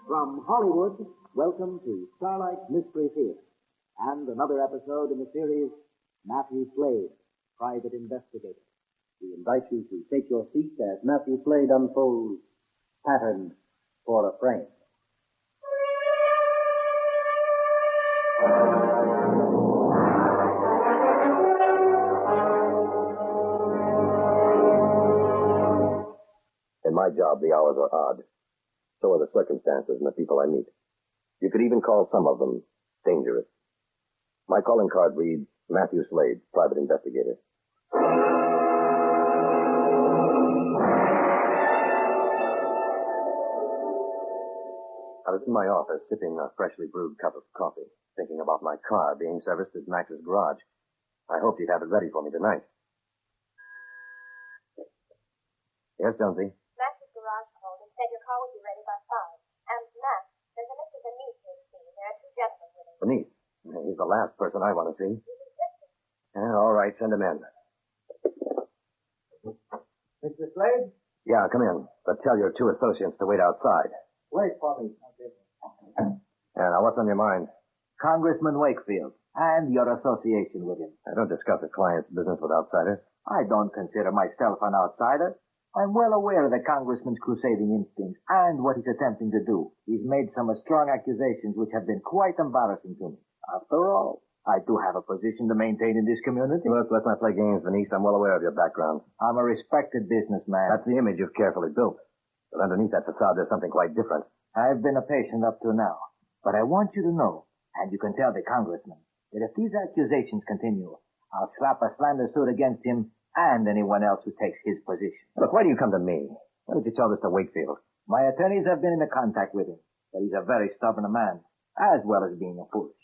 From Hollywood, welcome to Starlight Mystery Theater and another episode in the series, Matthew Slade, Private Investigator. We invite you to take your seat as Matthew Slade unfolds Pattern for a Frame. In my job, the hours are odd. So are the circumstances and the people I meet. You could even call some of them dangerous. My calling card reads, Matthew Slade, Private Investigator. I was in my office sipping a freshly brewed cup of coffee, thinking about my car being serviced at Max's garage. I hoped he'd have it ready for me tonight. Yes, Jonesy? Max's garage called and said your car would be ready by 5. And Max, there's a Mr. Denise here to see you. There are 2 gentlemen with him. Denise? He's the last person I want to see. He's insistent. Yeah, all right, send him in. Mr. Slade? Yeah, come in. But tell your 2 associates to wait outside. Wait for me. Yeah, now what's on your mind? Congressman Wakefield and your association with him. I don't discuss a client's business with outsiders. I don't consider myself an outsider. I'm well aware of the Congressman's crusading instincts and what he's attempting to do. He's made some strong accusations which have been quite embarrassing to me. After all, I do have a position to maintain in this community. Look, let's not play games, Denise. I'm well aware of your background. I'm a respected businessman. That's the image you've carefully built. But underneath that facade, there's something quite different. I've been a patient up to now. But I want you to know, and you can tell the Congressman, that if these accusations continue, I'll slap a slander suit against him and anyone else who takes his position. Look, why do you come to me? Why did you tell this to Wakefield? My attorneys have been in contact with him, but he's a very stubborn man, as well as being a foolish.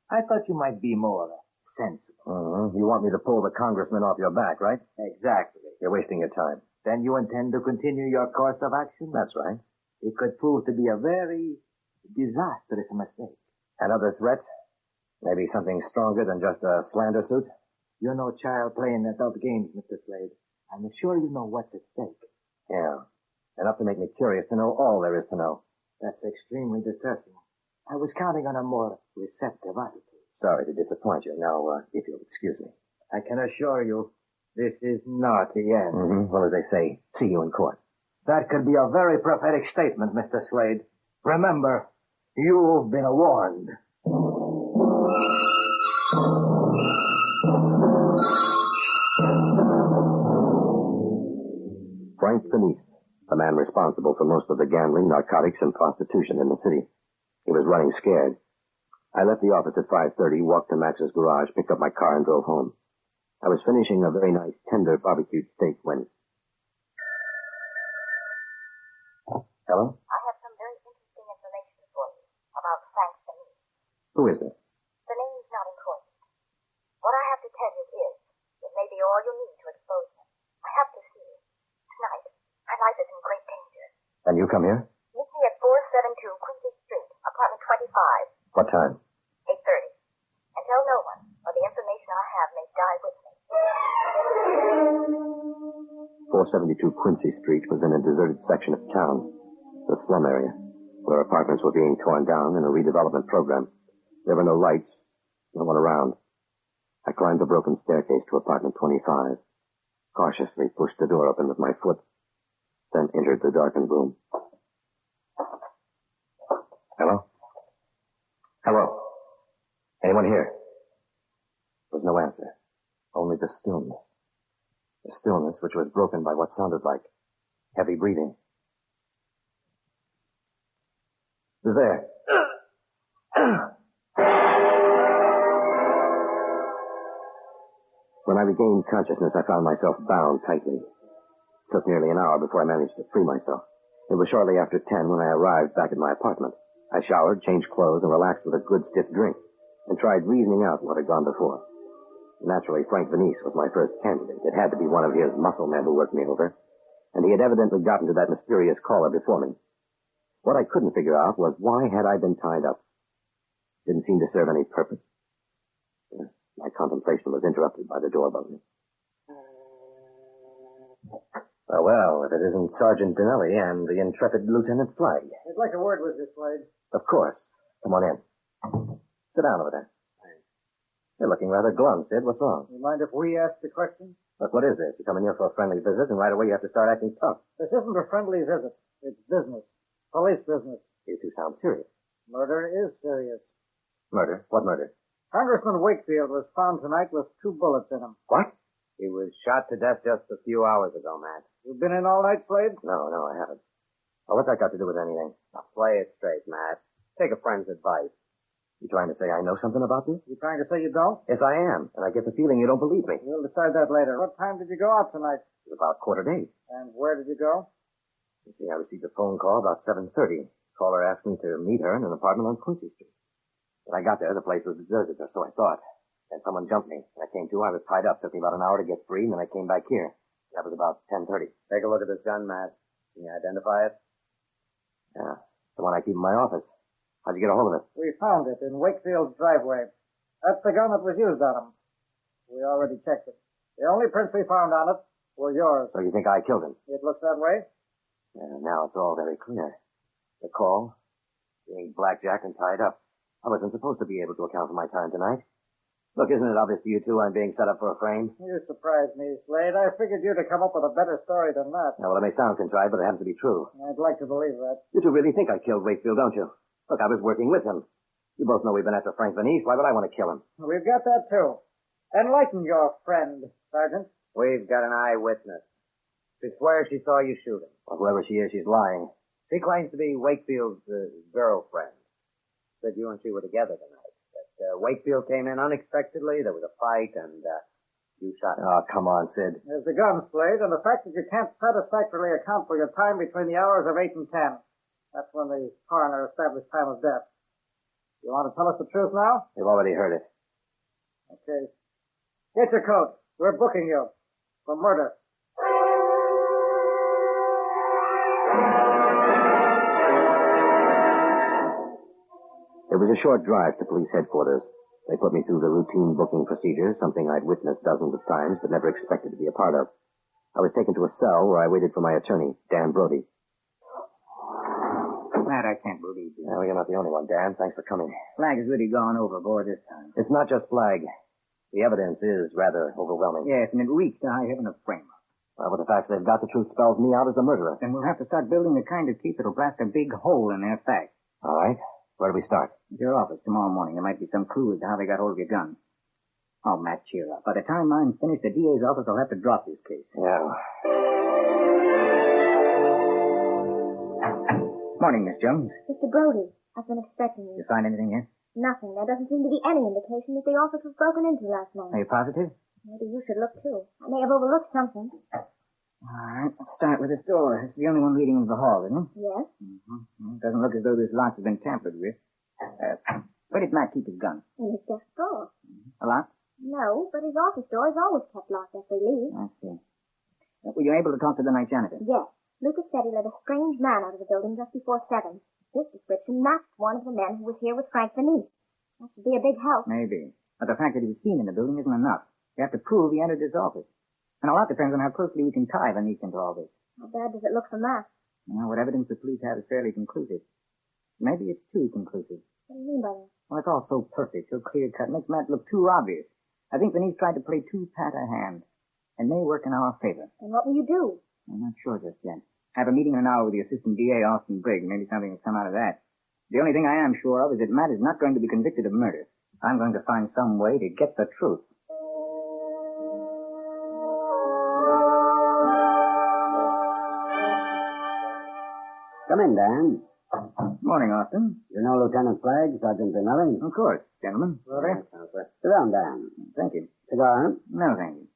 I thought you might be more sensible. You want me to pull the Congressman off your back, right? Exactly. You're wasting your time. Then you intend to continue your course of action? That's right. It could prove to be a very disastrous mistake. Another threat? Maybe something stronger than just a slander suit? You're no child playing adult games, Mr. Slade. I'm sure you know what's at stake. Yeah. Enough to make me curious to know all there is to know. That's extremely distressing. I was counting on a more receptive attitude. Sorry to disappoint you. Now, if you'll excuse me. I can assure you, this is not the end. Well, as they say, see you in court. That could be a very prophetic statement, Mr. Slade. Remember, you've been warned. Frank Denise, the man responsible for most of the gambling, narcotics, and prostitution in the city. He was running scared. I left the office at 5:30, walked to Max's garage, picked up my car, and drove home. I was finishing a very nice tender barbecued steak when... Hello? I have some very interesting information for you about Frank Denise. Who is this? The name's not important. What I have to tell you is, it may be all you need to expose him. I have to see you. Tonight, my life is in great danger. And you come here? Meet me at 472 Quincy Street, apartment 25. What time? 8:30. And tell no one, or the information I have may die with me. 472 Quincy Street was in a deserted section of town, the slum area, where apartments were being torn down in a redevelopment program. There were no lights, no one around. I climbed the broken staircase to apartment 25, cautiously pushed the door open with my foot, then entered the darkened room. Hello? Hello? Anyone here? There was no answer. Only the stillness. The stillness which was broken by what sounded like heavy breathing. Who's there? When I regained consciousness, I found myself bound tightly. It took nearly an hour before I managed to free myself. It was shortly after 10 when I arrived back at my apartment. I showered, changed clothes, and relaxed with a good stiff drink, and tried reasoning out what had gone before. Naturally, Frank Denise was my first candidate. It had to be one of his muscle men who worked me over, and he had evidently gotten to that mysterious caller before me. What I couldn't figure out was why had I been tied up? Didn't seem to serve any purpose. My contemplation was interrupted by the doorbell. Well, if it isn't Sergeant Dinelli and the intrepid Lieutenant Flagg. I'd like a word with you, Slade. Of course. Come on in. Sit down over there. You're looking rather glum, Sid. What's wrong? You mind if we ask the question? Look, what is this? You come in here for a friendly visit, and right away you have to start acting tough. This isn't a friendly visit. It's business. Police business. You two sound serious. Murder is serious. Murder? What murder? Congressman Wakefield was found tonight with 2 bullets in him. What? He was shot to death just a few hours ago, Matt. You've been in all night, Slade? No, I haven't. Well, what's that got to do with anything? Now, play it straight, Matt. Take a friend's advice. You trying to say I know something about this? You trying to say you don't? Yes, I am, and I get the feeling you don't believe me. We'll decide that later. What time did you go out tonight? It was about 7:15. And where did you go? You see, I received a phone call about 7:30. Caller asked me to meet her in an apartment on Quincy Street. When I got there, the place was deserted, or so I thought. Then someone jumped me. When I came to, I was tied up. Took me about an hour to get free, and then I came back here. That was about 10:30. Take a look at this gun, Matt. Can you identify it? Yeah, the one I keep in my office. How'd you get a hold of it? We found it in Wakefield's driveway. That's the gun that was used on him. We already checked it. The only prints we found on it were yours. So you think I killed him? It looks that way. Now it's all very clear. The call, being blackjacked and tied up. I wasn't supposed to be able to account for my time tonight. Look, isn't it obvious to you two I'm being set up for a frame? You surprised me, Slade. I figured you'd have come up with a better story than that. Now, well, it may sound contrived, but it happens to be true. I'd like to believe that. You two really think I killed Wakefield, don't you? Look, I was working with him. You both know we've been after Frank Vanice. Why would I want to kill him? We've got that, too. Enlighten your friend, Sergeant. We've got an eyewitness. She swears she saw you shoot him. Well, whoever she is, she's lying. She claims to be Wakefield's girlfriend. Said you and she were together tonight. That Wakefield came in unexpectedly. There was a fight, and you shot him. Oh, come on, Sid. There's the gun, Slade, and the fact that you can't satisfactorily account for your time between the hours of 8 and 10. That's when the coroner established time of death. You want to tell us the truth now? You've already heard it. Okay. Get your coat. We're booking you for murder. It was a short drive to police headquarters. They put me through the routine booking procedure, something I'd witnessed dozens of times but never expected to be a part of. I was taken to a cell where I waited for my attorney, Dan Brody. Matt, I can't believe you. Well, you're not the only one, Dan. Thanks for coming. Flagg has really gone overboard this time. It's not just Flagg. The evidence is rather overwhelming. Yes, and it reeks to high heaven of frame-up. Well, with the fact they've got the truth spells me out as a murderer. Then we'll have to start building the kind of case that'll blast a big hole in their facts. All right. Where do we start? At your office tomorrow morning. There might be some clue as to how they got hold of your gun. Oh, Matt, cheer up. By the time I'm finished, the DA's office will have to drop this case. Yeah. Morning, Miss Jones. Mr. Brody, I've been expecting you. Did you find anything yet? Nothing. There doesn't seem to be any indication that the office was broken into last night. Are you positive? Maybe you should look, too. I may have overlooked something. All right, let's start with this door. It's the only one leading into the hall, isn't it? Yes? Mm-hmm. It doesn't look as though this lock has been tampered with. Where did Matt keep his gun? In his desk drawer. A lock? No, but his office door is always kept locked after he leaves. I see. Were you able to talk to the night janitor? Yes. Lucas said he let a strange man out of the building just before 7. His description matched one of the men who was here with Frank Vanice. That should be a big help. Maybe. But the fact that he was seen in the building isn't enough. You have to prove he entered this office. And a lot depends on how closely we can tie Vanice into all this. How bad does it look from that? Well, what evidence the police have is fairly conclusive. Maybe it's too conclusive. What do you mean by that? Well, it's all so perfect, so clear-cut. Makes Matt look too obvious. I think Vanice tried to play too pat a hand. And may work in our favor. And what will you do? I'm not sure just yet. Have a meeting in an hour with the assistant DA, Austin Briggs. Maybe something will come out of that. The only thing I am sure of is that Matt is not going to be convicted of murder. I'm going to find some way to get the truth. Come in, Dan. Morning, Austin. You know Lieutenant Flagg, Sergeant Dinelli? Of course, gentlemen. Brother? Sit down, Dan. Thank you. Cigar? No, thank you.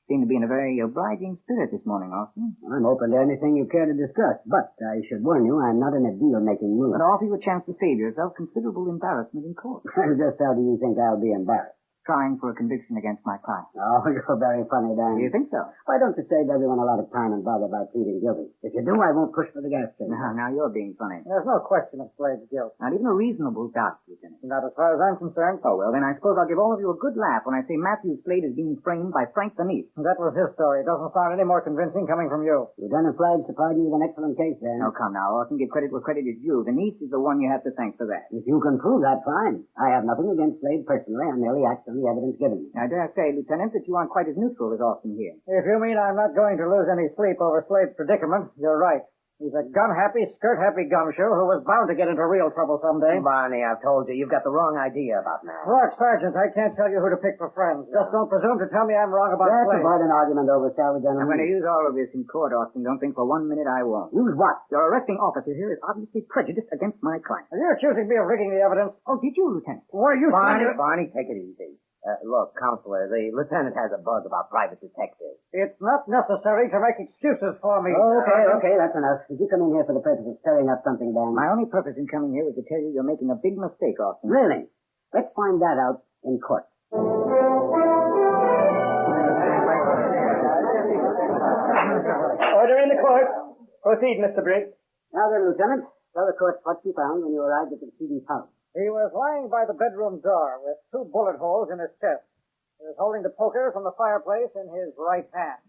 Seem to be in a very obliging spirit this morning, Austin. I'm open to anything you care to discuss, but I should warn you, I'm not in a deal-making mood. But offer you a chance to save yourself considerable embarrassment in court. Just how do you think I'll be embarrassed? trying for a conviction against my client. Oh, you're very funny, Dan. Do you think so? Why don't you save everyone a lot of time and bother by pleading guilty? If you do, I won't push for the gas station. Now you're being funny. There's no question of Slade's guilt. Not even a reasonable doubt, Lieutenant. Not as far as I'm concerned. Oh, well, then I suppose I'll give all of you a good laugh when I say Matthew Slade is being framed by Frank Beneath. That was his story. It doesn't sound any more convincing coming from you. Lieutenant Slade's supplied you with an excellent case, Dan. Now, come now, Orson, give credit where credit is due. Beneath is the one you have to thank for that. If you can prove that, fine. I have nothing against Slade personally. I merely act on the evidence given. I dare say, Lieutenant, that you aren't quite as neutral as Orson here. If you mean I'm not going to lose any sleep over Slade's predicament, you're right. He's a gun-happy, skirt-happy gumshoe who was bound to get into real trouble someday. Barney, I've told you, you've got the wrong idea about Matt. Look, Sergeant, I can't tell you who to pick for friends. Just don't presume to tell me I'm wrong about Let's Slade. avoid an argument over, shall we, I'm going to gentlemen? use all of this in court, Orson. Don't think for 1 minute I won't. Use what? Your arresting officer here is obviously prejudiced against my client. Are you accusing me of rigging the evidence? Oh, did you, Lieutenant? Were you Barney, take it easy. Look, Counselor, the lieutenant has a bug about private detectives. It's not necessary to make excuses for me. Okay, that's enough. Did you come in here for the purpose of stirring up something, Dan? My only purpose in coming here was to tell you you're making a big mistake, Orson. Really? Let's find that out in court. Order in the court. Proceed, Mr. Briggs. Now then, Lieutenant, tell the court what you found when you arrived at the decedent's house. He was lying by the bedroom door with 2 bullet holes in his chest. He was holding the poker from the fireplace in his right hand.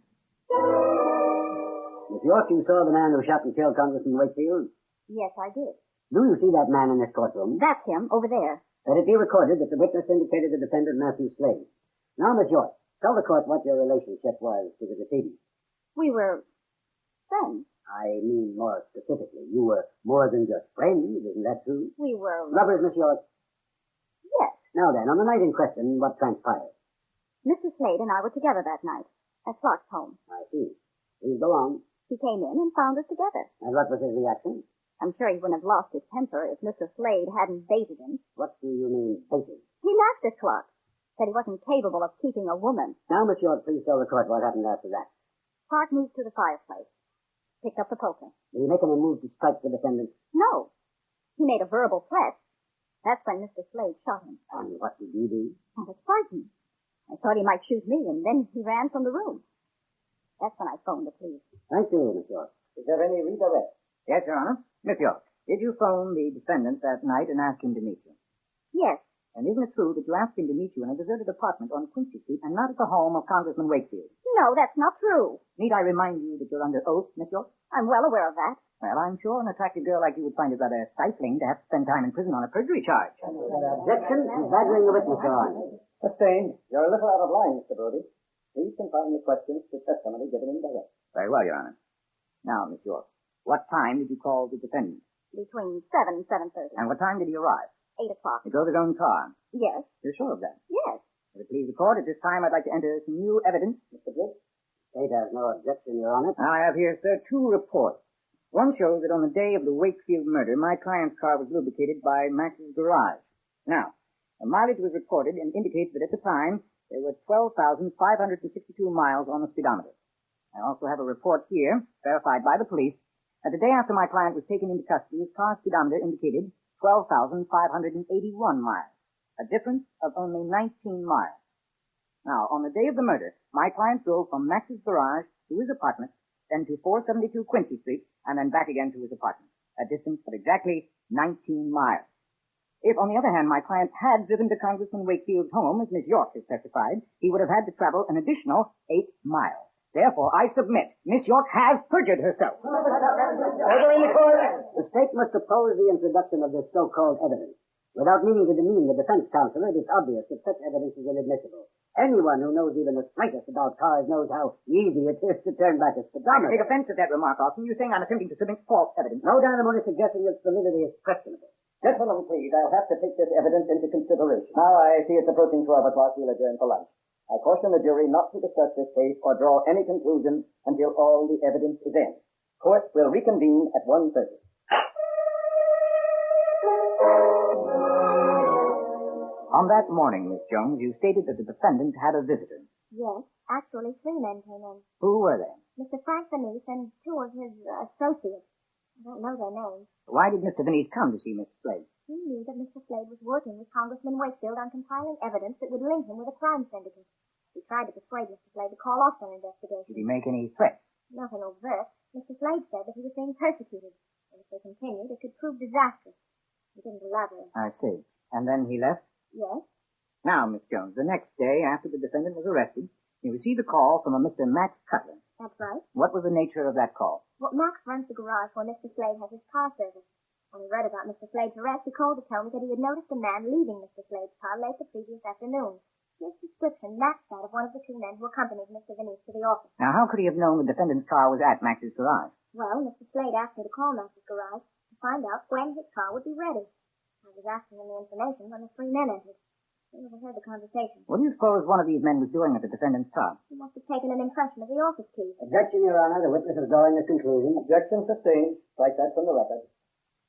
Miss York, you saw the man who shot and killed Congressman Wakefield? Yes, I did. Do you see that man in this courtroom? That's him, over there. Let it be recorded that the witness indicated the defendant, Matthew Slade. Now, Miss York, tell the court what your relationship was to the decedent. We were friends. I mean more specifically. You were more than just friends, isn't that true? We were... Lovers, Miss York. Yes. Now then, on the night in question, what transpired? Mr. Slade and I were together that night at Clark's home. I see. Please go on. He came in and found us together. And what was his reaction? I'm sure he wouldn't have lost his temper if Mr. Slade hadn't baited him. What do you mean, baited? He laughed at Clark, said he wasn't capable of keeping a woman. Now, Miss York, please tell the court what happened after that. Clark moved to the fireplace, picked up the poker. Did he make any move to strike the defendant? No. He made a verbal threat. That's when Mr. Slade shot him. And what did you do? I was frightened. I thought he might shoot me, and then he ran from the room. That's when I phoned the police. Thank you, Miss York. Is there any redirect? Yes, Your Honor. Miss York, did you phone the defendant that night and ask him to meet you? Yes. And isn't it true that you asked him to meet you in a deserted apartment on Quincy Street and not at the home of Congressman Wakefield? No, that's not true. Need I remind you that you're under oath, Miss York? I'm well aware of that. Well, I'm sure an attractive girl like you would find it rather stifling to have to spend time in prison on a perjury charge. Objection. He's badgering the witness, Your Honor. Sustained. You're a little out of line, Mr. Brody. Please confine the questions to testimony given in direct. Very well, Your Honor. Now, Miss York, what time did you call the defendant? Between 7 and 7:30. And what time did he arrive? 8 o'clock. He drove his own car. Yes. You're sure of that? Yes. If it please the court, at this time I'd like to enter some new evidence. Mr. Briggs? State has no objection, Your Honor. I have here, sir, 2 reports. One shows that on the day of the Wakefield murder, my client's car was lubricated by Max's garage. Now, the mileage was recorded and indicates that at the time there were 12,562 miles on the speedometer. I also have a report here, verified by the police, that the day after my client was taken into custody, his car speedometer indicated 12,581 miles, a difference of only 19 miles. Now, on the day of the murder, my client drove from Max's garage to his apartment, then to 472 Quincy Street, and then back again to his apartment, a distance of exactly 19 miles. If, on the other hand, my client had driven to Congressman Wakefield's home, as Miss York has testified, he would have had to travel an additional 8 miles. Therefore, I submit, Miss York has perjured herself. Order in the court. The state must oppose the introduction of this so-called evidence. Without meaning to demean the defense counsel, it is obvious that such evidence is inadmissible. Anyone who knows even the slightest about cars knows how easy it is to turn back a I speedometer. take offense at that remark, Austin. You're saying I'm attempting to submit false evidence. No doubt I'm only suggesting its validity is questionable. Gentlemen, please, I'll have to take this evidence into consideration. Now I see it's approaching 12 o'clock. We'll adjourn for lunch. I caution the jury not to discuss this case or draw any conclusions until all the evidence is in. Court will reconvene at 1:30. On that morning, Miss Jones, you stated that the defendant had a visitor. Yes. Actually, 3 men came in. Who were they? Mr. Frank Beneath and 2 of his associates. I don't know their names. Why did Mr. Beneath come to see Miss Slade? He knew that Mr. Slade was working with Congressman Wakefield on compiling evidence that would link him with a crime syndicate. He tried to persuade Mr. Slade to call off their investigation. Did he make any threats? Nothing overt. Mr. Slade said that he was being persecuted, and if they continued, it could prove disastrous. He didn't elaborate. I see. And then he left? Yes? Now, Miss Jones, the next day after the defendant was arrested, he received a call from a Mr. Max Cutler. That's right. What was the nature of that call? Well, Max runs the garage where Mr. Slade has his car serviced. When he read about Mr. Slade's arrest, he called to tell me that he had noticed a man leaving Mr. Slade's car late the previous afternoon. His description matched that of one of the two men who accompanied Mr. Vinicius to the office. Now, how could he have known the defendant's car was at Max's garage? Well, Mr. Slade asked me to call Max's garage to find out when his car would be ready. I was asking him the information when the three men entered. They overheard the conversation. What do you suppose one of these men was doing at the defendant's car? He must have taken an impression of the office key. Objection, Your Honor. The witness is drawing this conclusion. Objection sustained. Strike that from the record.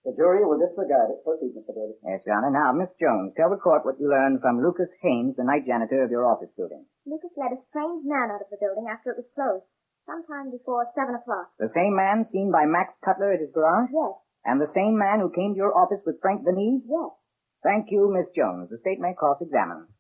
The jury will disregard it. Proceed, Mr. Brody. Yes, Your Honor. Now, Miss Jones, tell the court what you learned from Lucas Haynes, the night janitor of your office building. Lucas let a strange man out of the building after it was closed, sometime before 7 o'clock. The same man seen by Max Cutler at his garage? Yes. And the same man who came to your office with Frank Vinicius? Yes. Thank you, Miss Jones. The state may cross-examine.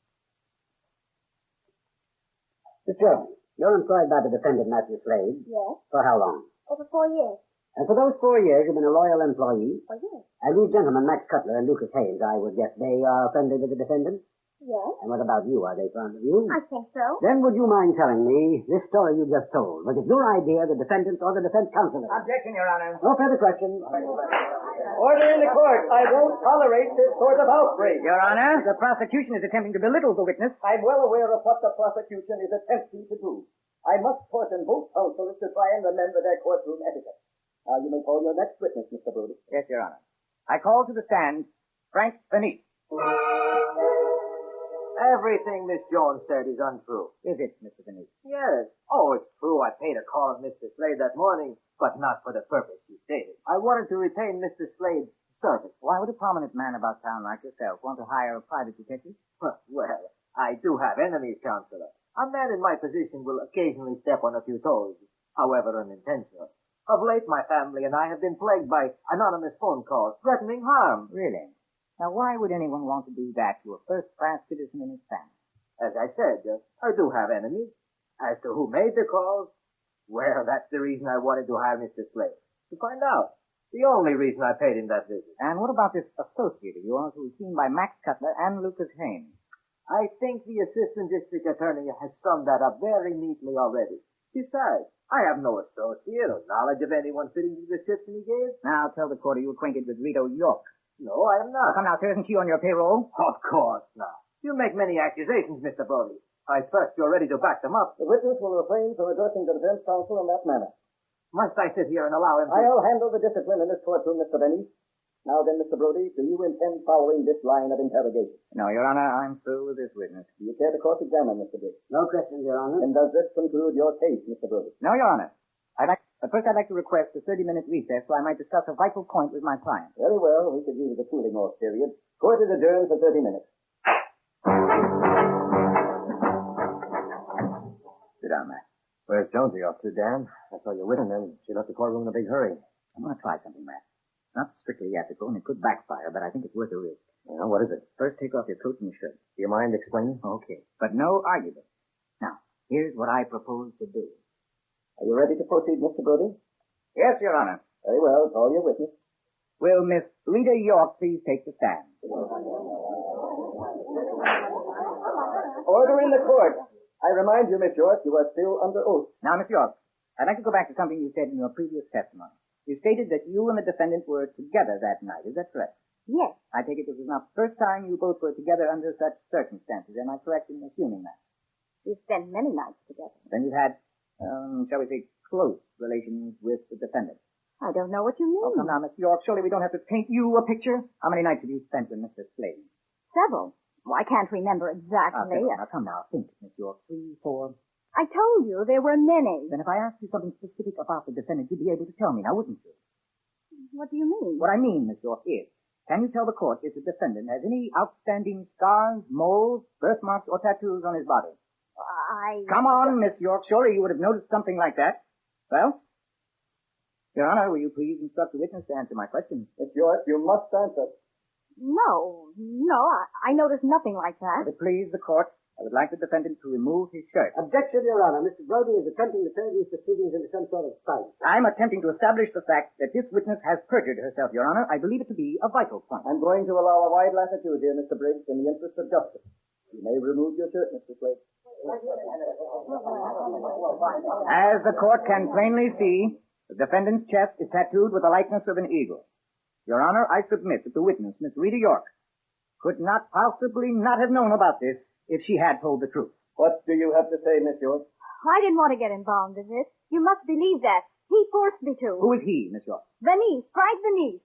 Miss Jones, you're employed by the defendant, Matthew Slade. Yes. For how long? Over 4 years. And for those 4 years, you've been a loyal employee. Oh, yes. And these gentlemen, Max Cutler and Lucas Haynes, I would guess they are friendly with the defendant? Yes. And what about you? Are they fond of you? I think so. Then would you mind telling me this story you just told? Was it your idea, the defendant, or the defense counsel? Objection, Your Honor. No further questions. Order in the court. I won't tolerate this sort of outrage. Your Honor, the prosecution is attempting to belittle the witness. I'm well aware of what the prosecution is attempting to do. I must caution both counsels to try and remember their courtroom etiquette. Now, you may call your next witness, Mr. Brody. Yes, Your Honor. I call to the stand Frank Vinicius. Everything Miss Jones said is untrue. Is it, Mr. Vinicius? Yes. Oh, it's true. I paid a call on Mr. Slade that morning, but not for the purpose you stated. I wanted to retain Mr. Slade's service. Why would a prominent man about town like yourself want to hire a private detective? Well, I do have enemies, Counselor. A man in my position will occasionally step on a few toes, however unintentional. Of late, my family and I have been plagued by anonymous phone calls threatening harm. Really? Now, why would anyone want to do that to a first-class citizen in his family? As I said, I do have enemies. As to who made the calls, well, that's the reason I wanted to hire Mr. Slade. To find out. The only reason I paid him that visit. And what about this associate of yours who was seen by Max Cutler and Lucas Haynes? I think the assistant district attorney has summed that up very neatly already. Besides, I have no associate or knowledge of anyone fitting the description he gave. Now, tell the court, are you acquainted with Rito York? No, I am not. Come now, sir, isn't he on your payroll? Of course not. You make many accusations, Mr. Brody. I trust you're ready to back them up. The witness will refrain from addressing the defense counsel in that manner. Must I sit here and allow him to... I'll handle the discipline in this courtroom, Mr. Vinicius. Now then, Mr. Brody, do you intend following this line of interrogation? No, Your Honor, I'm through with this witness. Do you care to cross-examine, Mr. Brody? No questions, Your Honor. And does this conclude your case, Mr. Brody? No, Your Honor. First, I'd like to request a 30-minute recess so I might discuss a vital point with my client. Very well. We could use a cooling-off period. Court is adjourned for 30 minutes. Sit down, Matt. Where's Jonesy off to, Dan? I saw you with her, and then she left the courtroom in a big hurry. I'm going to try something, Matt. Not strictly ethical, and it could backfire, but I think it's worth a risk. Yeah, what is it? First, take off your coat and your shirt. Do you mind explaining? Okay. But no argument. Now, here's what I propose to do. Are you ready to proceed, Mr. Brody? Yes, Your Honor. Very well. Call your witness. Will Miss Rita York please take the stand? Order in the court. I remind you, Miss York, you are still under oath. Now, Miss York, I'd like to go back to something you said in your previous testimony. You stated that you and the defendant were together that night. Is that correct? Yes. I take it this was not the first time you both were together under such circumstances. Am I correct in assuming that? We've spent many nights together. Then you had, shall we say, close relations with the defendant. I don't know what you mean. Oh, come now, Miss York. Surely we don't have to paint you a picture. How many nights have you spent with Mr. Slade? Several. Well, I can't remember exactly. Now, come now. Think, Miss York. 3, 4. I told you there were many. Then if I asked you something specific about the defendant, you'd be able to tell me now, wouldn't you? What do you mean? What I mean, Miss York, is, can you tell the court if the defendant has any outstanding scars, moles, birthmarks, or tattoos on his body? Come on, Miss York. Surely you would have noticed something like that. Well? Your Honor, will you please instruct the witness to answer my question? Miss York, you must answer. No, I noticed nothing like that. Please, the court, I would like the defendant to remove his shirt. Objection, Your Honor. Mr. Brody is attempting to turn these proceedings into some sort of fight. I'm attempting to establish the fact that this witness has perjured herself, Your Honor. I believe it to be a vital point. I'm going to allow a wide latitude here, Mr. Briggs, in the interest of justice. You may remove your shirt, Mr. Slade. As the court can plainly see, the defendant's chest is tattooed with the likeness of an eagle. Your Honor, I submit that the witness, Miss Rita York, could not possibly not have known about this if she had told the truth. What do you have to say, Miss York? I didn't want to get involved in this. You must believe that. He forced me to. Who is he, Miss York? Venice, Frank Venice.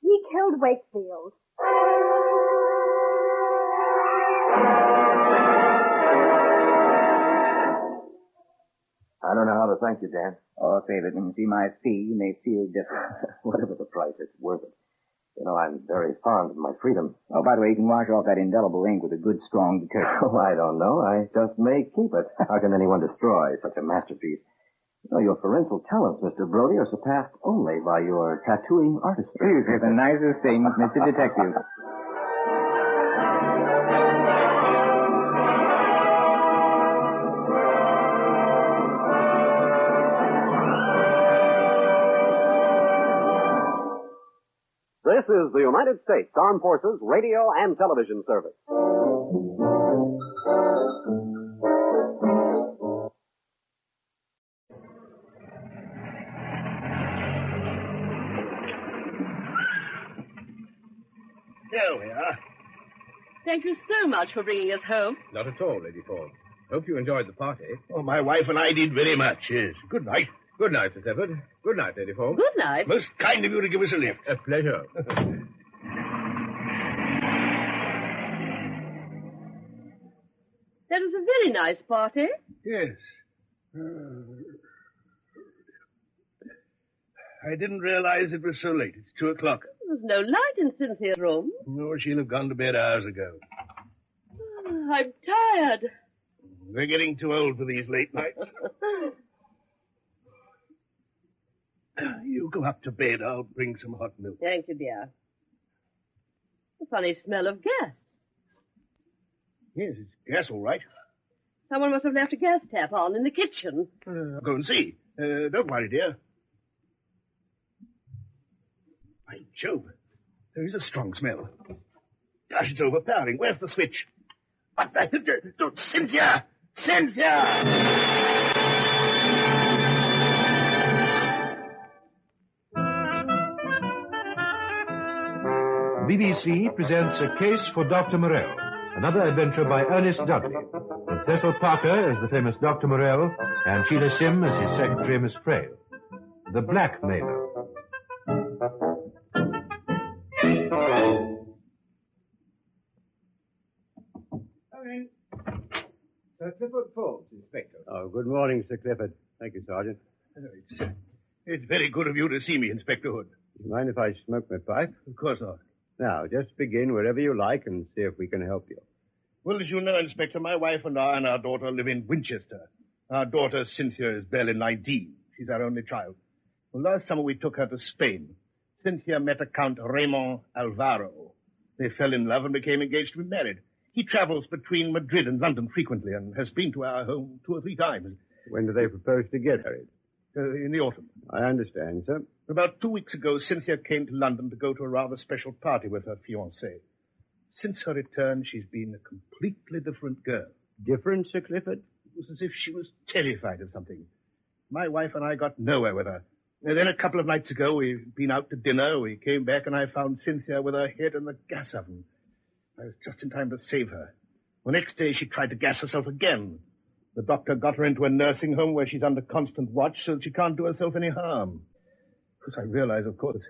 He killed Wakefield. I don't know how to thank you, Dan. Oh, save it. When you see my fee, you may feel different. Whatever the price, it's worth it. You know, I'm very fond of my freedom. Oh, by the way, you can wash off that indelible ink with a good, strong detergent. Oh, I don't know. I just may keep it. How can anyone destroy such a masterpiece? You know, your forensic talents, Mr. Brody, are surpassed only by your tattooing artistry. You say the nicest things, Mr. Detective. This is the United States Armed Forces Radio and Television Service. There we are. Thank you so much for bringing us home. Not at all, Lady Ford. Hope you enjoyed the party. Oh, my wife and I did very much, yes. Good night. Good night, Sir Clifford. Good night, Lady Ford. Good night. Most kind of you to give us a lift. A pleasure. That was a very nice party. Yes. I didn't realize it was so late. It's 2:00. There's no light in Cynthia's room. No, she'll have gone to bed hours ago. Oh, I'm tired. We're getting too old for these late nights. You go up to bed. I'll bring some hot milk. Thank you, dear. A funny smell of gas. Yes, it's gas, all right. Someone must have left a gas tap on in the kitchen. I'll go and see. Don't worry, dear. By Jove, there is a strong smell. Gosh, it's overpowering. Where's the switch? What the... Cynthia! Cynthia! BBC presents A Case for Doctor Morel, another adventure by Ernest Dudley, with Cecil Parker as the famous Doctor Morel and Sheila Sim as his secretary, Miss Frail. The Blackmailer. Sir Clifford Forbes, Inspector. Oh, good morning, Sir Clifford. Thank you, Sergeant. It's very good of you to see me, Inspector Hood. Do you mind if I smoke my pipe? Of course not. Now, just begin wherever you like and see if we can help you. Well, as you know, Inspector, my wife and I and our daughter live in Winchester. Our daughter, Cynthia, is barely 19. She's our only child. Well, last summer we took her to Spain. Cynthia met a Count Raymond Alvaro. They fell in love and became engaged to be married. He travels between Madrid and London frequently and has been to our home 2 or 3 times. When do they propose to get married? In the autumn. I understand, sir. About 2 weeks ago, Cynthia came to London to go to a rather special party with her fiancé. Since her return, she's been a completely different girl. Different, Sir Clifford? It was as if she was terrified of something. My wife and I got nowhere with her. And then a couple of nights ago, we'd been out to dinner. We came back and I found Cynthia with her head in the gas oven. I was just in time to save her. The next day, she tried to gas herself again. The doctor got her into a nursing home where she's under constant watch so that she can't do herself any harm. Of course, I realize, of course,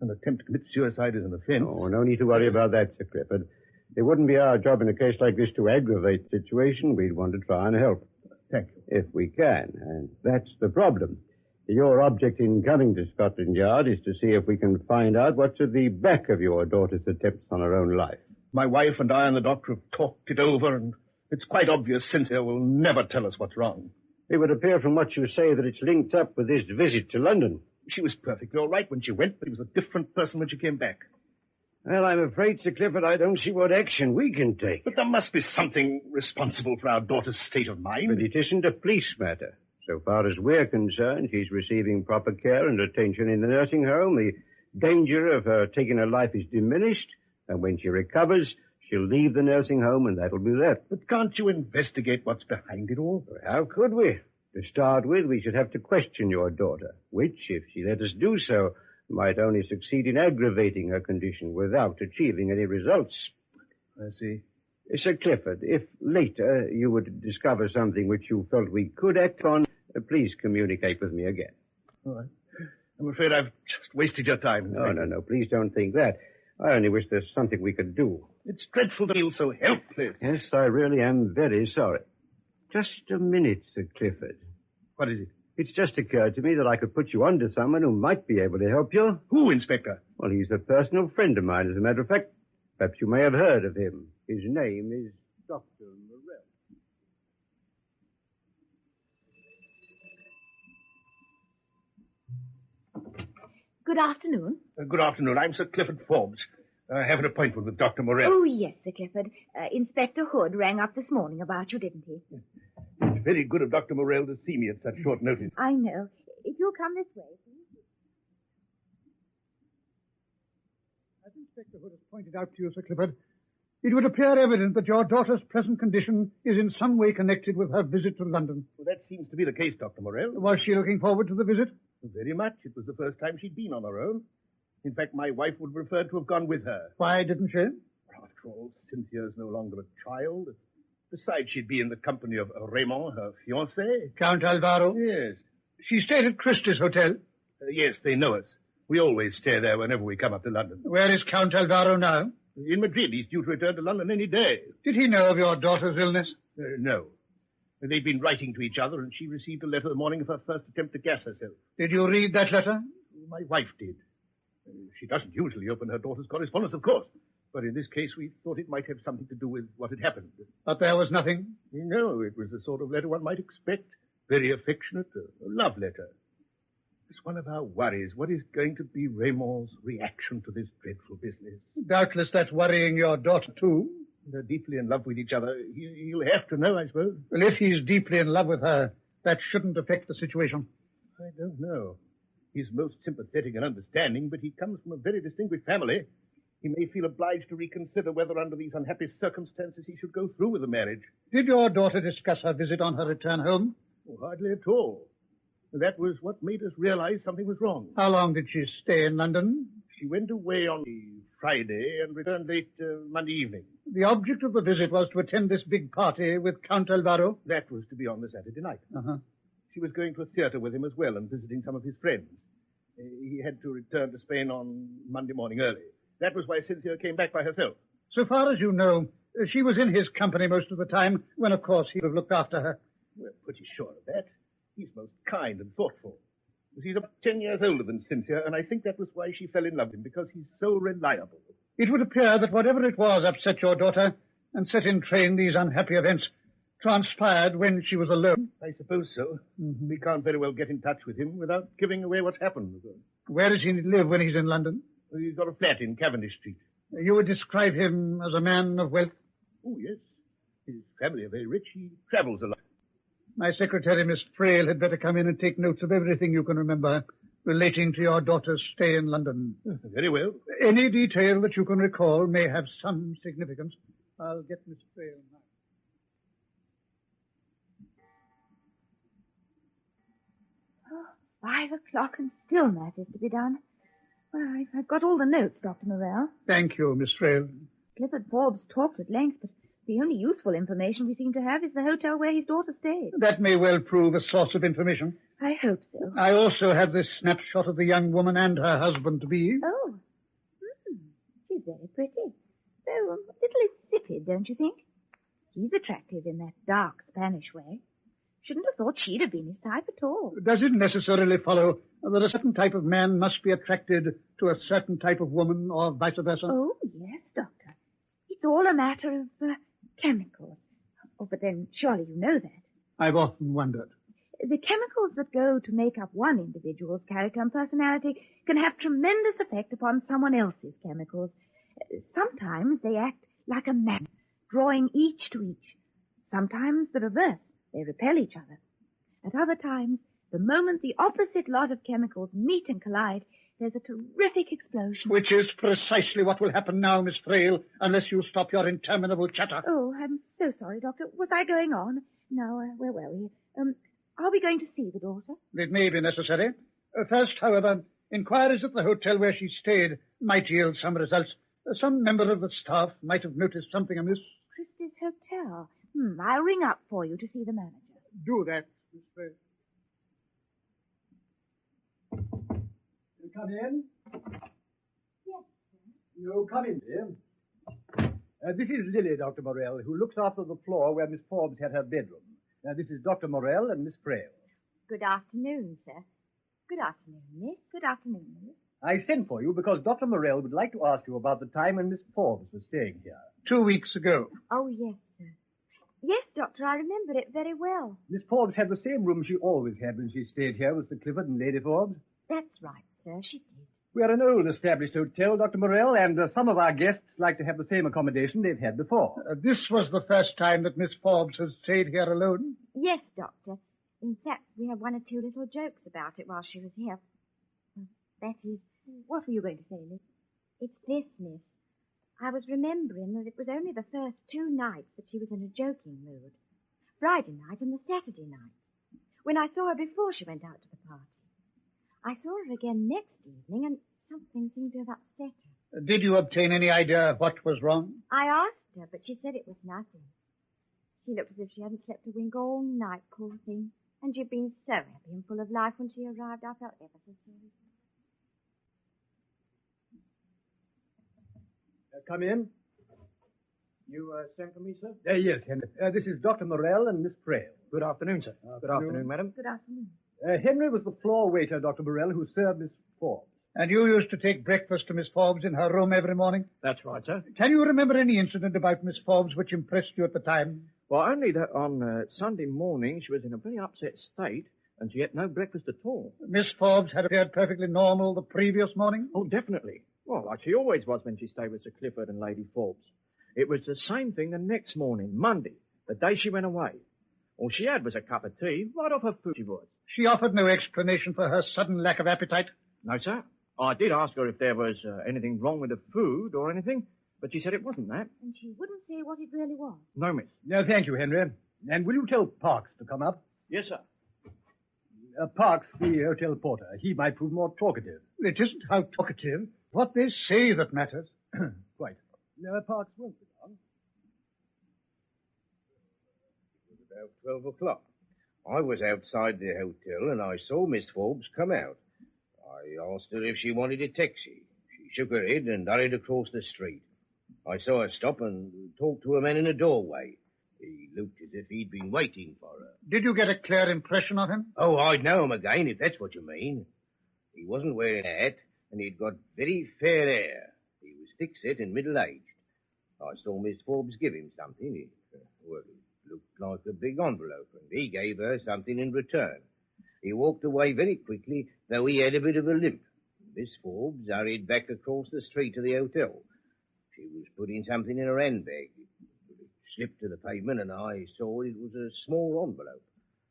an attempt to commit suicide is an offense. Oh, no need to worry about that, Sir Clifford. It wouldn't be our job in a case like this to aggravate the situation. We'd want to try and help. Thank you. If we can, and that's the problem. Your object in coming to Scotland Yard is to see if we can find out what's at the back of your daughter's attempts on her own life. My wife and I and the doctor have talked it over, and it's quite obvious Cynthia will never tell us what's wrong. It would appear from what you say that it's linked up with this visit to London. She was perfectly all right when she went, but she was a different person when she came back. Well, I'm afraid, Sir Clifford, I don't see what action we can take. But there must be something responsible for our daughter's state of mind. But it isn't a police matter. So far as we're concerned, she's receiving proper care and attention in the nursing home. The danger of her taking her life is diminished, and when she recovers, she'll leave the nursing home, and that'll be that. But can't you investigate what's behind it all? How could we? To start with, we should have to question your daughter, which, if she let us do so, might only succeed in aggravating her condition without achieving any results. I see. Sir Clifford, if later you would discover something which you felt we could act on, please communicate with me again. All right. I'm afraid I've just wasted your time. No. Please don't think that. I only wish there's something we could do. It's dreadful to feel so helpless. Yes, I really am very sorry. Just a minute, Sir Clifford. What is it? It's just occurred to me that I could put you on to someone who might be able to help you. Who, Inspector? Well, he's a personal friend of mine, as a matter of fact. Perhaps you may have heard of him. His name is Doctor Morel. Good afternoon. Good afternoon. I'm Sir Clifford Forbes. I have an appointment with Dr. Morel. Oh, yes, Sir Clifford. Inspector Hood rang up this morning about you, didn't he? It's very good of Dr. Morel to see me at such short notice. I know. If you'll come this way, please. As Inspector Hood has pointed out to you, Sir Clifford, it would appear evident that your daughter's present condition is in some way connected with her visit to London. Well, that seems to be the case, Dr. Morel. Was she looking forward to the visit? Very much. It was the first time she'd been on her own. In fact, my wife would prefer to have gone with her. Why didn't she? After all, Cynthia's no longer a child. Besides, she'd be in the company of Raymond, her fiancé. Count Alvaro? Yes. She stayed at Christie's Hotel? Yes, they know us. We always stay there whenever we come up to London. Where is Count Alvaro now? In Madrid. He's due to return to London any day. Did he know of your daughter's illness? No. They'd been writing to each other, and she received a letter the morning of her first attempt to gas herself. Did you read that letter? My wife did. She doesn't usually open her daughter's correspondence, of course. But in this case, we thought it might have something to do with what had happened. But there was nothing? No, it was the sort of letter one might expect. Very affectionate, a love letter. It's one of our worries. What is going to be Raymond's reaction to this dreadful business? Doubtless that's worrying your daughter, too. They're deeply in love with each other. He'll have to know, I suppose. Well, if he's deeply in love with her, that shouldn't affect the situation. I don't know. He's most sympathetic and understanding, but he comes from a very distinguished family. He may feel obliged to reconsider whether under these unhappy circumstances he should go through with the marriage. Did your daughter discuss her visit on her return home? Oh, hardly at all. That was what made us realize something was wrong. How long did she stay in London? She went away on the Friday and returned late Monday evening. The object of the visit was to attend this big party with Count Alvaro? That was to be on the Saturday night. Uh-huh. She was going to a theater with him as well and visiting some of his friends. He had to return to Spain on Monday morning early. That was why Cynthia came back by herself. So far as you know, she was in his company most of the time, when, of course, he would have looked after her. We're pretty sure of that. He's most kind and thoughtful. He's about 10 years older than Cynthia, and I think that was why she fell in love with him, because he's so reliable. It would appear that whatever it was upset your daughter and set in train these unhappy events transpired when she was alone. I suppose so. Mm-hmm. We can't very well get in touch with him without giving away what's happened. Where does he live when he's in London? He's got a flat in Cavendish Street. You would describe him as a man of wealth? Oh, yes. His family are very rich. He travels a lot. My secretary, Miss Frail, had better come in and take notes of everything you can remember relating to your daughter's stay in London. Very well. Any detail that you can recall may have some significance. I'll get Miss Frail now. Oh, 5 o'clock and still matters to be done. Well, I've got all the notes, Dr. Morel. Thank you, Miss Frail. Clifford Forbes talked at length, but the only useful information we seem to have is the hotel where his daughter stayed. That may well prove a source of information. I hope so. I also have this snapshot of the young woman and her husband-to-be. Oh. She's very pretty. Though a little insipid, don't you think? He's attractive in that dark Spanish way. Shouldn't have thought she'd have been his type at all. Does it necessarily follow that a certain type of man must be attracted to a certain type of woman, or vice versa? Oh, yes, Doctor. It's all a matter of chemicals. Oh, but then surely you know that. I've often wondered. The chemicals that go to make up one individual's character and personality can have tremendous effect upon someone else's chemicals. Sometimes they act like a magnet, drawing each to each. Sometimes the reverse. They repel each other. At other times, the moment the opposite lot of chemicals meet and collide, there's a terrific explosion. Which is precisely what will happen now, Miss Frail, unless you stop your interminable chatter. Oh, I'm so sorry, Doctor. Was I going on? No, where were we? Are we going to see the daughter? It may be necessary. First, however, inquiries at the hotel where she stayed might yield some results. Some member of the staff might have noticed something amiss. Christie's Hotel. I'll ring up for you to see the manager. Do that, Miss Frail. You come in? Yes, sir. You come in, dear. This is Lily, Dr. Morel, who looks after the floor where Miss Forbes had her bedroom. This is Dr. Morel and Miss Frail. Good afternoon, sir. Good afternoon, miss. Good afternoon, miss. I sent for you because Dr. Morel would like to ask you about the time when Miss Forbes was staying here. 2 weeks ago. Oh, yes, sir. Yes, Doctor, I remember it very well. Miss Forbes had the same room she always had when she stayed here with Sir Clifford and Lady Forbes. That's right, sir. She did. We are an old established hotel, Dr. Morel, and some of our guests like to have the same accommodation they've had before. This was the first time that Miss Forbes has stayed here alone? Yes, Doctor. In fact, we had one or two little jokes about it while she was here. That is, what were you going to say, Miss? It's this, Miss. I was remembering that it was only the first 2 nights that she was in a joking mood. Friday night and the Saturday night. When I saw her before she went out to the party. I saw her again next evening and something seemed to have upset her. Did you obtain any idea what was wrong? I asked her, but she said it was nothing. She looked as if she hadn't slept a wink all night, poor thing. And she'd been so happy and full of life when she arrived. I felt ever so sorry. Come in. You sent for me, sir? Yes, Henry. This is Dr. Morel and Miss Frail. Good afternoon, sir. Good afternoon, madam. Good afternoon. Henry was the floor waiter, Dr. Morel, who served Miss Forbes. And you used to take breakfast to Miss Forbes in her room every morning? That's right, sir. Can you remember any incident about Miss Forbes which impressed you at the time? Well, only that on Sunday morning she was in a very upset state and she ate no breakfast at all. Miss Forbes had appeared perfectly normal the previous morning? Oh, definitely. Well, like she always was when she stayed with Sir Clifford and Lady Forbes. It was the same thing the next morning, Monday, the day she went away. All she had was a cup of tea, right off her food she was. She offered no explanation for her sudden lack of appetite? No, sir. I did ask her if there was anything wrong with the food or anything, but she said it wasn't that. And she wouldn't say what it really was? No, miss. No, thank you, Henry. And will you tell Parks to come up? Yes, sir. Parks, the hotel porter. He might prove more talkative. It isn't how talkative. What they say that matters. Quite. No, Parks won't be long. It was about 12 o'clock. I was outside the hotel and I saw Miss Forbes come out. I asked her if she wanted a taxi. She shook her head and hurried across the street. I saw her stop and talk to a man in a doorway. He looked as if he'd been waiting for her. Did you get a clear impression of him? Oh, I'd know him again, if that's what you mean. He wasn't wearing a hat, and he'd got very fair hair. He was thick-set and middle-aged. I saw Miss Forbes give him something. It looked like a big envelope, and he gave her something in return. He walked away very quickly, though he had a bit of a limp. Miss Forbes hurried back across the street to the hotel. She was putting something in her handbag. It slipped to the pavement, and I saw it was a small envelope.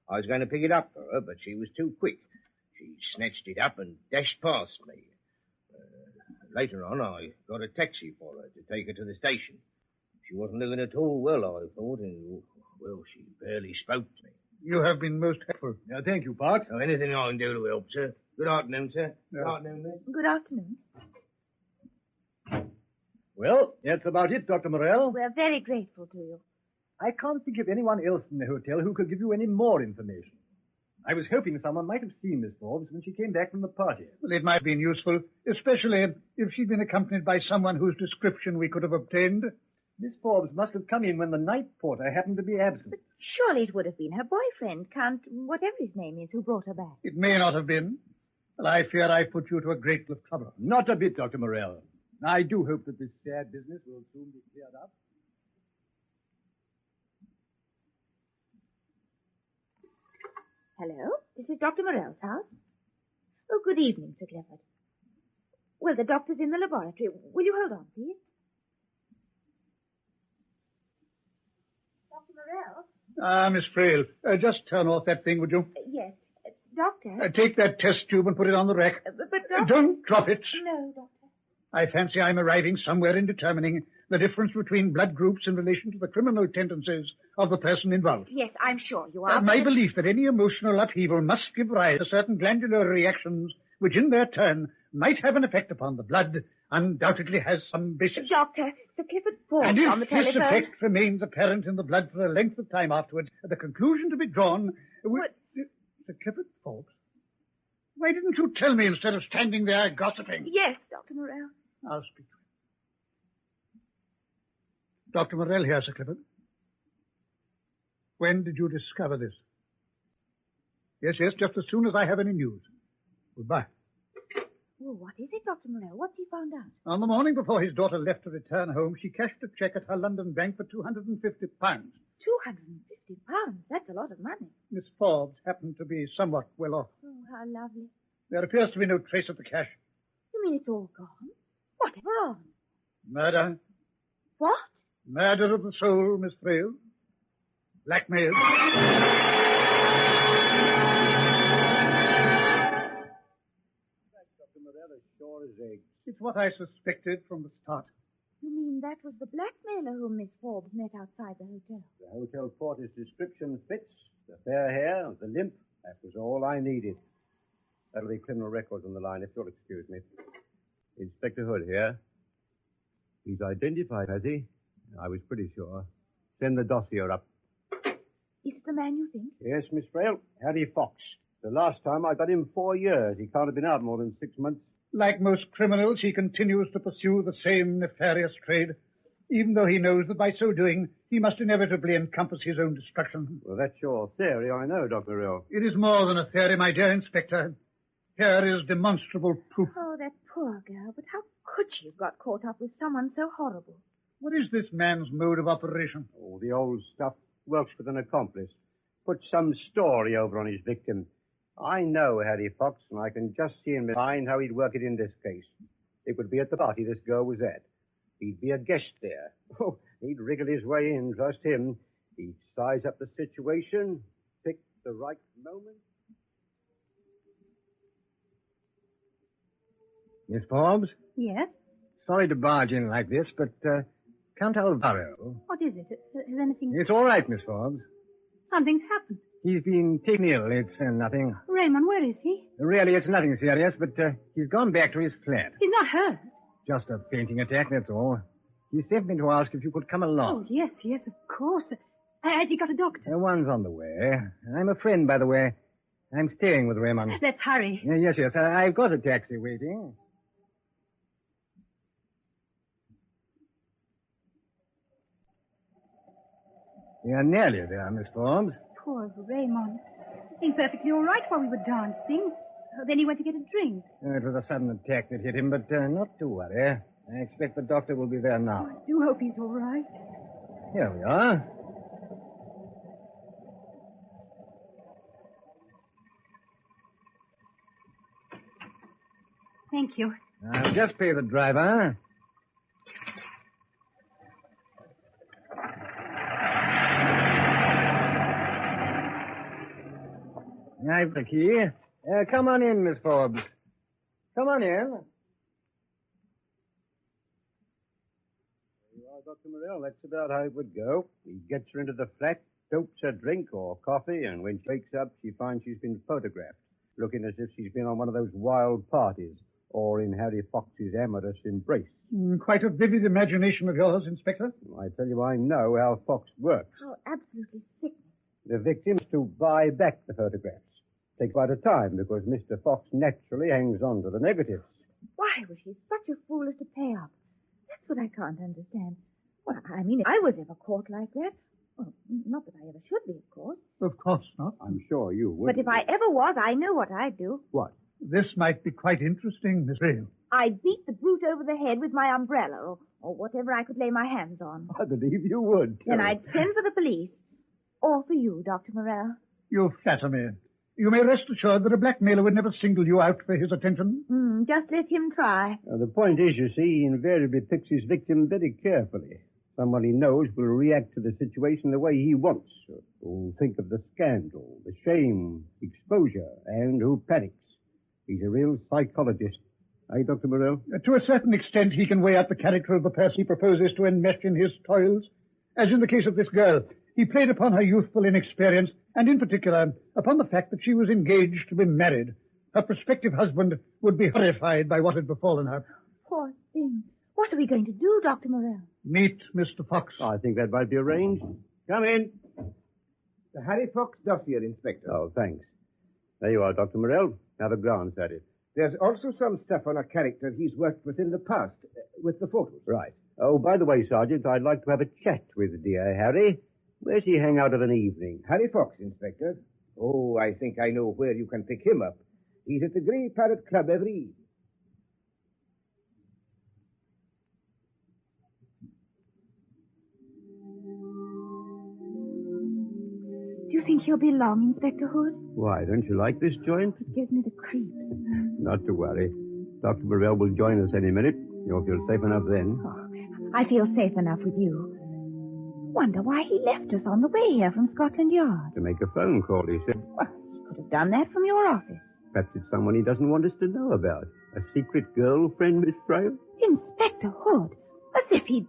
I was going to pick it up for her, but she was too quick. She snatched it up and dashed past me. Later on, I got a taxi for her to take her to the station. She wasn't looking at all well, I thought, and, well, she barely spoke to me. You have been most helpful. Thank you, Parks. Oh, anything I can do to help, sir. Good afternoon, sir. Good afternoon, miss. Good afternoon. Well, that's about it, Dr. Morel. We're very grateful to you. I can't think of anyone else in the hotel who could give you any more information. I was hoping someone might have seen Miss Forbes when she came back from the party. Well, it might have been useful, especially if she'd been accompanied by someone whose description we could have obtained. Miss Forbes must have come in when the night porter happened to be absent. But surely it would have been her boyfriend, Count whatever his name is, who brought her back. It may not have been. Well, I fear I put you to a great deal of trouble. Not a bit, Dr. Morel. I do hope that this sad business will soon be cleared up. Hello? This is Dr. Morel's house? Oh, good evening, Sir Clifford. Well, the doctor's in the laboratory. Will you hold on, please? Miss Frail, just turn off that thing, would you? Yes. Doctor? Take that test tube and put it on the rack. But Doctor... Don't drop it. No, Doctor. I fancy I'm arriving somewhere in determining the difference between blood groups in relation to the criminal tendencies of the person involved. Yes, I'm sure you are. My belief that any emotional upheaval must give rise to certain glandular reactions which in their turn might have an effect upon the blood undoubtedly has some basis. Doctor, Sir Clifford Forbes and if on the telephone... this effect remains apparent in the blood for a length of time afterwards, the conclusion to be drawn... Sir Clifford Forbes? Why didn't you tell me instead of standing there gossiping? Yes, Dr. Morel. I'll speak to him. Dr. Morel here, Sir Clifford. When did you discover this? Yes, just as soon as I have any news. Goodbye. Well, what is it, Dr. Morel? What's he found out? On the morning before his daughter left to return home, she cashed a cheque at her London bank for £250. £250? That's a lot of money. Miss Forbes happened to be somewhat well off. Oh, how lovely. There appears to be no trace of the cash. You mean it's all gone? Whatever on? Murder. What? Murder of the soul, Miss Frail. Blackmail. Dr. Morel, as sure as eggs. It's what I suspected from the start. You mean that was the blackmailer whom Miss Forbes met outside the hotel? The hotel porter's description fits. The fair hair, the limp, that was all I needed. That'll be criminal records on the line, if you'll excuse me. Inspector Hood here. He's identified, has he? I was pretty sure. Send the dossier up. Is it the man you think? Yes, Miss Frail. Harry Fox. The last time I got him 4 years. He can't have been out more than 6 months. Like most criminals, he continues to pursue the same nefarious trade, even though he knows that by so doing, he must inevitably encompass his own destruction. Well, that's your theory, I know, Dr. Morel. It is more than a theory, my dear Inspector. Here is demonstrable proof. Oh, that poor girl. But how could she have got caught up with someone so horrible? What is this man's mode of operation? Oh, the old stuff. Works with an accomplice. Put some story over on his victim. I know Harry Fox, and I can just see in my mind how he'd work it in this case. It would be at the party this girl was at. He'd be a guest there. Oh, he'd wriggle his way in, trust him. He'd size up the situation, pick the right moment. Miss Forbes? Yes? Sorry to barge in like this, but, Count Alvaro... What is it? Has anything... It's all right, Miss Forbes. Something's happened. He's been taken ill. It's nothing. Raymond, where is he? Really, it's nothing serious, but he's gone back to his flat. He's not hurt. Just a fainting attack, that's all. He sent me to ask if you could come along. Oh, yes, of course. Has he got a doctor? One's on the way. I'm a friend, by the way. I'm staying with Raymond. Let's hurry. Yes. I've got a taxi waiting. You're nearly there, Miss Forbes. Poor Raymond. He seemed perfectly all right while we were dancing. Then he went to get a drink. It was a sudden attack that hit him, but not to worry. I expect the doctor will be there now. I do hope he's all right. Here we are. Thank you. I'll just pay the driver. I've the key. Come on in, Miss Forbes. Come on in. There you are, Dr. Morel. That's about how it would go. He gets her into the flat, dopes her drink or coffee, and when she wakes up, she finds she's been photographed, looking as if she's been on one of those wild parties, or in Harry Fox's amorous embrace. Quite a vivid imagination of yours, Inspector. I tell you, I know how Fox works. How absolutely sickening. The victim's to buy back the photographs. Takes quite a time because Mr. Fox naturally hangs on to the negatives. Why was she such a fool as to pay up? That's what I can't understand. Well, I mean, if I was ever caught like that, well, not that I ever should be, of course. Of course not. I'm sure you would. But if I ever was, I know what I'd do. What? This might be quite interesting, Miss Vale. I'd beat the brute over the head with my umbrella or whatever I could lay my hands on. I believe you would, too. Then I'd send for the police. Or for you, Dr. Morel. You flatter me. You may rest assured that a blackmailer would never single you out for his attention. Just let him try. The point is, you see, he invariably picks his victim very carefully. Someone he knows will react to the situation the way he wants. Who'll think of the scandal, the shame, exposure, and who panics. He's a real psychologist. Eh, Dr. Morel? To a certain extent, he can weigh out the character of the person he proposes to enmesh in his toils. As in the case of this girl, he played upon her youthful inexperience, and in particular, upon the fact that she was engaged to be married. Her prospective husband would be horrified by what had befallen her. Poor thing. What are we going to do, Dr. Morel? Meet Mr. Fox. I think that might be arranged. Come in. The Harry Fox dossier, Inspector. Oh, thanks. There you are, Dr. Morel. Have a glance at it. There's also some stuff on a character he's worked with in the past, with the photos. Right. Oh, by the way, Sergeant, I'd like to have a chat with dear Harry. Where's he hang out of an evening? Harry Fox, Inspector. Oh, I think I know where you can pick him up. He's at the Grey Parrot Club every evening. Do you think he'll be long, Inspector Hood? Why, don't you like this joint? It gives me the creeps. Not to worry. Dr. Morel will join us any minute. You'll feel safe enough then. Oh, I feel safe enough with you. Wonder why he left us on the way here from Scotland Yard. To make a phone call, he said. Well, he could have done that from your office. Perhaps it's someone he doesn't want us to know about. A secret girlfriend, Miss Frail? Inspector Hood, as if he'd...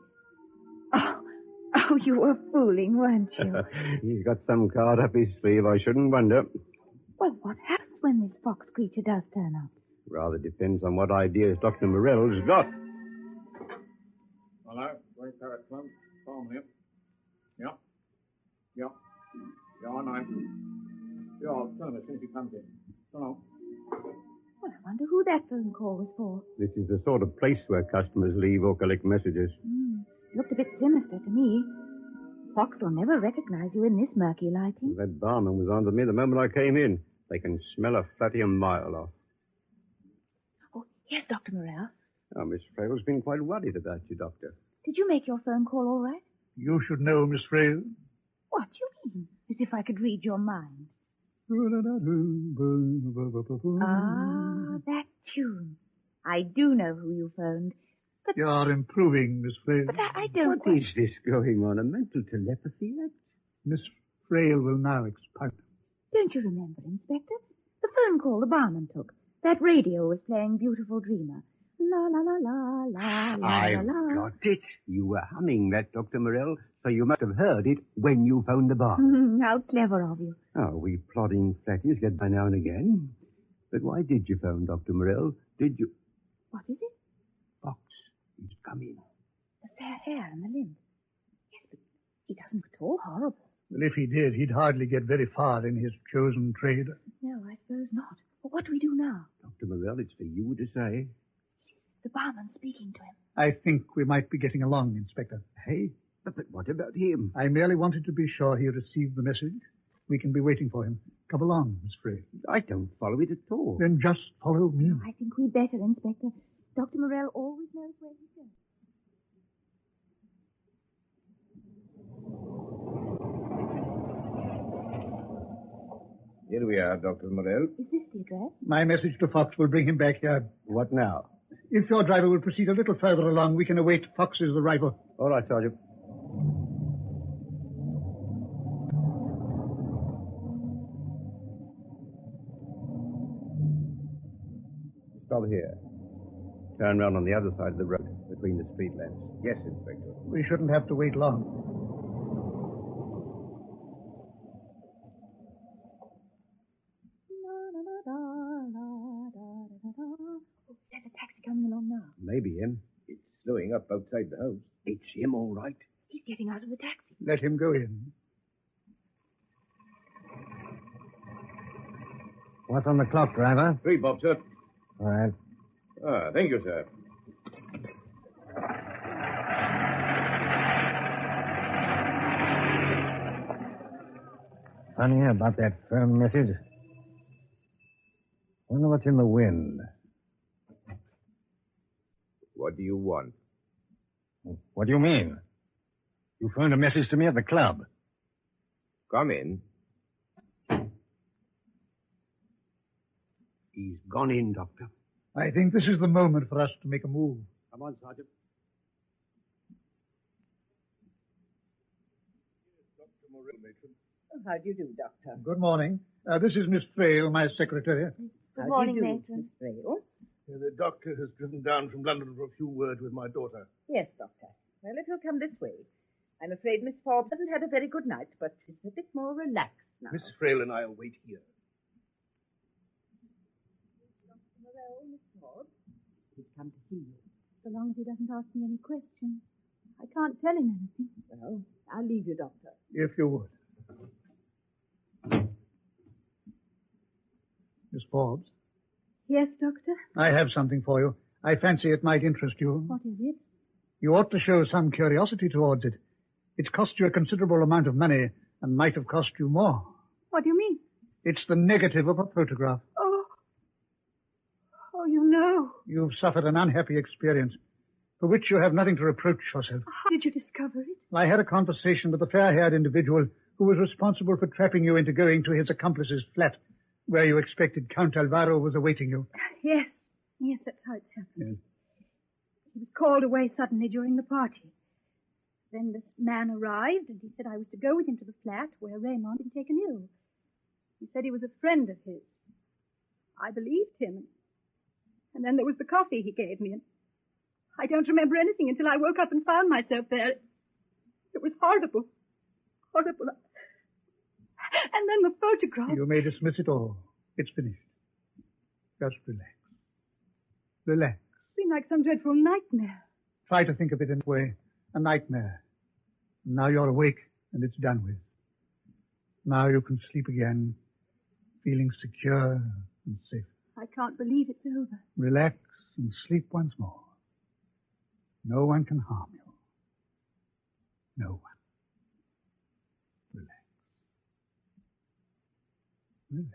Oh, you were fooling, weren't you? He's got some card up his sleeve, I shouldn't wonder. Well, what happens when this fox creature does turn up? Rather depends on what ideas Dr. Morel's got. Hello, Grey Parrot Club. Tom here. Yeah. Yeah. Yeah, I know. Yeah, I'll tell him as soon as he comes in. So. Well, I wonder who that phone call was for. This is the sort of place where customers leave or collect messages. Looked a bit sinister to me. Fox will never recognize you in this murky lighting. That barman was on to me the moment I came in. They can smell a fatty a mile off. Oh, yes, Dr. Morel. Oh, Miss Frail's been quite worried about you, Doctor. Did you make your phone call all right? You should know, Miss Frail. What do you mean? As if I could read your mind. Ah, that tune. I do know who you phoned. But you're improving, Miss Frail. But I don't... What is this going on? A mental telepathy act? Miss Frail will now expound. Don't you remember, Inspector? The phone call the barman took. That radio was playing Beautiful Dreamer. La, la, la, la, la, la, I've la. got it. You were humming that, Dr. Morel, so you must have heard it when you phoned the barman. How clever of you. Oh, we plodding flatties get by now and again. But why did you phone, Dr. Morel? Did you... What is it? Fox. He's come in. The fair hair and the limp. Yes, but he doesn't look at all horrible. Well, if he did, he'd hardly get very far in his chosen trade. No, I suppose not. But what do we do now? Dr. Morel, it's for you to say. The barman's speaking to him. I think we might be getting along, Inspector. Hey, but what about him? I merely wanted to be sure he received the message. We can be waiting for him. Come along, Miss Frail. I don't follow it at all. Then just follow me. No, I think we'd better, Inspector. Dr. Morel always knows where he's going. Here we are, Dr. Morel. Is this the address? My message to Fox will bring him back here. What now? If your driver will proceed a little further along, we can await Fox's arrival. All right, Sergeant. Stop here. Turn round on the other side of the road, between the street lamps. Yes, Inspector. We shouldn't have to wait long. There's a taxi coming along now. Maybe him. It's slowing up outside the house. It's him, all right. He's getting out of the taxi. Let him go in. What's on the clock, driver? 3 bob, sir. All right. Ah, thank you, sir. Funny about that firm message. Wonder what's in the wind. What do you want? What do you mean? You phoned a message to me at the club. Come in. He's gone in, Doctor. I think this is the moment for us to make a move. Come on, Sergeant. Morel, matron. Oh, how do you do, Doctor? Good morning. This is Miss Frail, my secretary. Good morning, Matron. Miss Frail. The doctor has driven down from London for a few words with my daughter. Yes, Doctor. Well, it will come this way. I'm afraid Miss Forbes hasn't had a very good night, but she's a bit more relaxed now. Miss Frail and I'll wait here. Dr. Morel, Miss Forbes. He's come to see you. So long as he doesn't ask me any questions. I can't tell him anything. Well, I'll leave you, Doctor. If you would. Miss Forbes, Yes, Doctor? I have something for you. I fancy it might interest you. What is it? You ought to show some curiosity towards it. It's cost you a considerable amount of money and might have cost you more. What do you mean? It's the negative of a photograph. Oh, you know. You've suffered an unhappy experience for which you have nothing to reproach yourself. How did you discover it? I had a conversation with a fair-haired individual who was responsible for trapping you into going to his accomplice's flat, where you expected Count Alvaro was awaiting you. Yes, that's how it's happened. Yes. He was called away suddenly during the party. Then this man arrived, and he said I was to go with him to the flat where Raymond had been taken ill. He said he was a friend of his. I believed him. And then there was the coffee he gave me, and I don't remember anything until I woke up and found myself there. It was horrible. Horrible. And then the photograph. You may dismiss it all. It's finished. Just relax. Relax. It's been like some dreadful nightmare. Try to think of it in a way. A nightmare. Now you're awake, and it's done with. Now you can sleep again, feeling secure and safe. I can't believe it's over. Relax and sleep once more. No one can harm you. No one. Relax. Relax.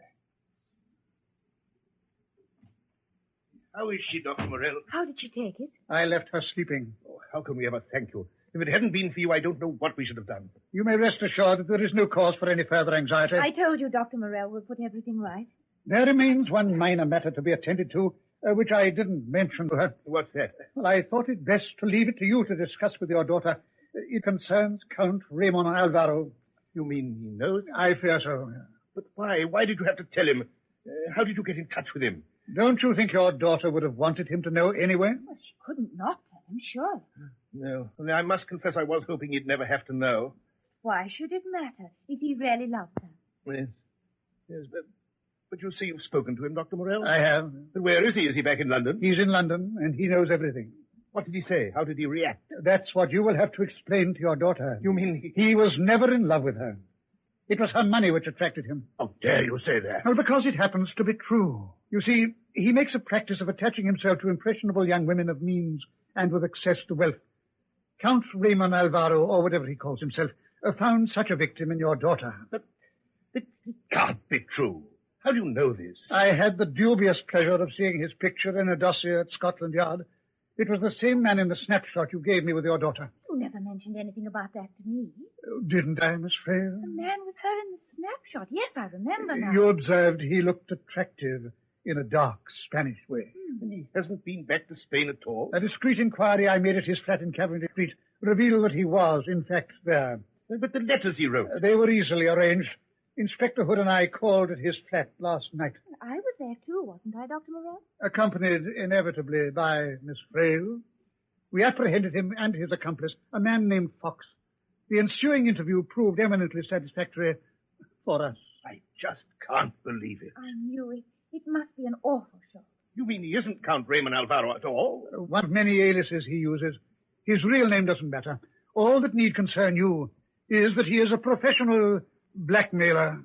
How is she, Dr. Morel? How did she take it? I left her sleeping. Oh, how can we ever thank you? If it hadn't been for you, I don't know what we should have done. You may rest assured that there is no cause for any further anxiety. I told you Dr. Morel will put everything right. There remains one minor matter to be attended to, which I didn't mention to her. What's that? Well, I thought it best to leave it to you to discuss with your daughter. It concerns Count Raymond Alvaro. You mean he knows? I fear so. But why? Why did you have to tell him? How did you get in touch with him? Don't you think your daughter would have wanted him to know anyway? Well, she couldn't not tell him, sure. No. Only I must confess I was hoping he'd never have to know. Why should it matter if he really loved her? Yes, but you see you've spoken to him, Dr. Morel? I have. But where is he? Is he back in London? He's in London, and he knows everything. What did he say? How did he react? That's what you will have to explain to your daughter. You mean he was never in love with her. It was her money which attracted him. How dare you say that? Well, because it happens to be true. You see, he makes a practice of attaching himself to impressionable young women of means and with access to wealth. Count Raymond Alvaro, or whatever he calls himself, found such a victim in your daughter. But it can't be true. How do you know this? I had the dubious pleasure of seeing his picture in a dossier at Scotland Yard. It was the same man in the snapshot you gave me with your daughter. You never mentioned anything about that to me. Didn't I, Miss Frail? The man with her in the snapshot. Yes, I remember now. You observed he looked attractive in a dark Spanish way. And he hasn't been back to Spain at all? A discreet inquiry I made at his flat in Cavendish Street revealed that he was, in fact, there. But the letters he wrote? They were easily arranged. Inspector Hood and I called at his flat last night. I was there too, wasn't I, Dr. Morel? Accompanied inevitably by Miss Frail. We apprehended him and his accomplice, a man named Fox. The ensuing interview proved eminently satisfactory for us. I just can't believe it. I knew it. It must be an awful shock. You mean he isn't Count Raymond Alvaro at all? One of many aliases he uses. His real name doesn't matter. All that need concern you is that he is a professional blackmailer.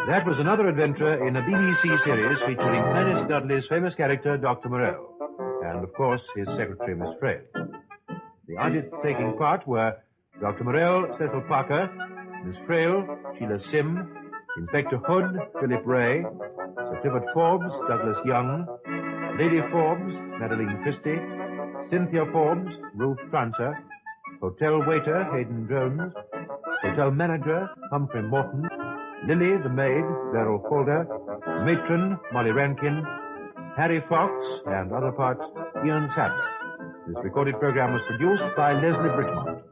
That was another adventure in a BBC series featuring Ernest Dudley's famous character, Dr. Morel, and, of course, his secretary, Miss Frail. The artists taking part were Dr. Morel, Cecil Parker, Miss Frail, Sheila Sim, Inspector Hood, Philip Ray, Sir Clifford Forbes, Douglas Young, Lady Forbes, Madeline Christie, Cynthia Forbes, Ruth Tranter, hotel waiter, Hayden Jones, hotel manager, Humphrey Morton, Lily, the maid, Beryl Calder, matron, Molly Rankin, Harry Fox, and other parts, Ian Sadler. This recorded program was produced by Leslie Bridgemont.